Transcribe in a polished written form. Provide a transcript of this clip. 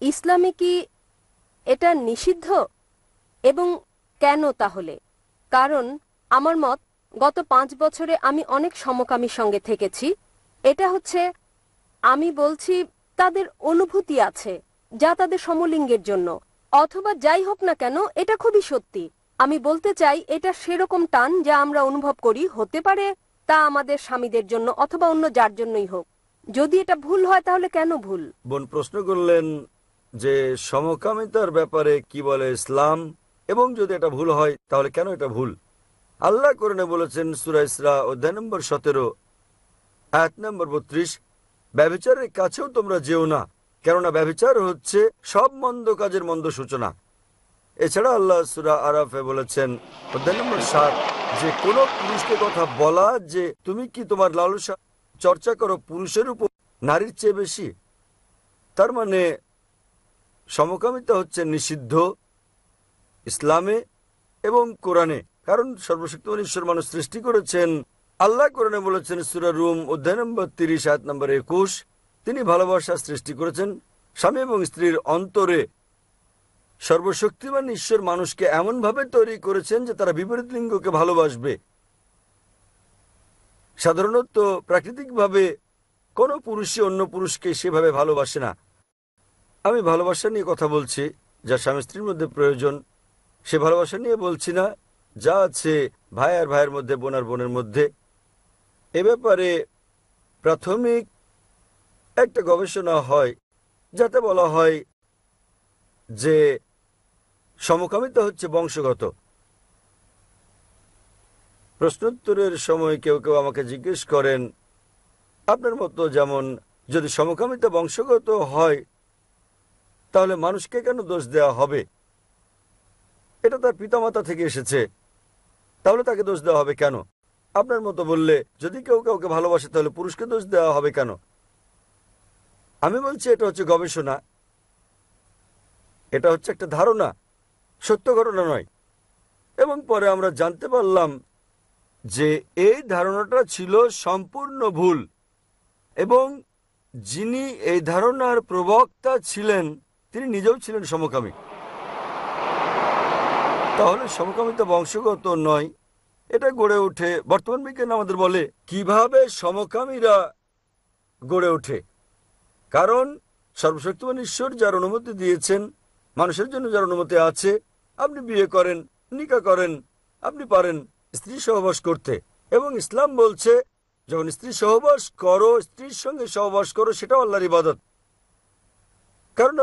ইসলামে কি এটা নিষিদ্ধ এবং কেন তাহলে? কারণ আমার মত, গত 5 বছরে আমি অনেক সমকামীর সঙ্গে থেকেছি। এটা হচ্ছে, আমি বলছি, তাদের অনুভূতি আছে যা তাদের সমলিঙ্গের জন্য, অথবা যাই হোক না কেন, এটা খুবই সত্যি। আমি বলতে চাই, এটা সেরকম টান যা আমরা অনুভব করি, হতে পারে তা আমাদের স্বামীদের জন্য অথবা অন্য যার জন্যই হোক। যদি এটা ভুল হয় তাহলে কেন ভুল? বোন প্রশ্ন করলেন যে সমকামিতার ব্যাপারে কি বলে ইসলাম, এবং যদি এটা ভুল হয় তাহলে কেন এটা ভুল। আল্লাহ কোরআনে বলেছেন সূরা ইসরা অধ্যায় নম্বর 17 আয়াত নম্বর 32, ব্যভিচারের কাছেও তোমরা যেও না, কেননা ব্যভিচার হচ্ছে সব মন্দ কাজের মন্দ সূচনা। এছাড়া আল্লাহ সূরা আরাফে বলেছেন অধ্যায় নম্বর 7 যে কোনো পুরুষকে কথা বলা যে তুমি কি তোমার লালসা চর্চা করো পুরুষের উপর নারীর চেয়ে বেশি। তার মানে সমকামিতা হচ্ছে নিষিদ্ধ ইসলামে এবং কোরআনে, কারণ সর্বশক্তিমান ঈশ্বর মানুষ সৃষ্টি করেছেন। আল্লাহ কোরআনে বলেছেন সূরা রুম অধ্যায় নম্বর 30 আয়াত নম্বর 21, তিনি ভালোবাসা সৃষ্টি করেছেন স্বামী এবং স্ত্রীর অন্তরে। সর্বশক্তিমান ঈশ্বর মানুষকে এমনভাবে তৈরি করেছেন যে তারা বিপরীত লিঙ্গকে ভালোবাসবে। সাধারণত প্রাকৃতিকভাবে কোনো পুরুষই অন্য পুরুষকে সেভাবে ভালোবাসে না। আমি ভালোবাসা নিয়ে কথা বলছি যা স্বামী স্ত্রীর মধ্যে প্রয়োজন, সে ভালোবাসা নিয়ে বলছি না যা আছে ভাই আর ভাইয়ের মধ্যে, বোন আর বোনের মধ্যে। এ ব্যাপারে প্রাথমিক একটা গবেষণা হয় যাতে বলা হয় যে সমকামিতা হচ্ছে বংশগত। প্রশ্নোত্তরের সময় কেউ কেউ আমাকে জিজ্ঞেস করেন, আপনার মতো যেমন, যদি সমকামিতা বংশগত হয় তাহলে মানুষকে কেন দোষ দেওয়া হবে? এটা তার পিতামাতা থেকে এসেছে, তাহলে তাকে দোষ দেওয়া হবে কেন? আপনার মতো বললে যদি কেউ কাউকে ভালোবাসে তাহলে পুরুষকে দোষ দেওয়া হবে কেন? আমি বলছি এটা হচ্ছে গবেষণা, এটা হচ্ছে একটা ধারণা, সত্য ঘটনা নয়। এবং পরে আমরা জানতে পারলাম যে এই ধারণাটা ছিল সম্পূর্ণ ভুল, এবং যিনি এই ধারণার প্রবক্তা ছিলেন তিনি নিজেও ছিলেন সমকামী। তাহলে সমকামিতা বংশগত নয়, এটা গড়ে ওঠে। বর্তমান বিজ্ঞান আমাদের বলে কিভাবে সমকামীরা গড়ে ওঠে, কারণ সর্বশক্তিমান ঈশ্বর যার অনুমতি দিয়েছেন, মানুষের জন্য যার অনুমতি আছে, আপনি বিয়ে করেন, নিকাহ করেন, আপনি পারেন স্ত্রী সহবাস করতে। এবং ইসলাম বলছে যখন স্ত্রী সহবাস করো, স্ত্রীর সঙ্গে সহবাস করো, সেটাও আল্লাহর ইবাদত। কারণ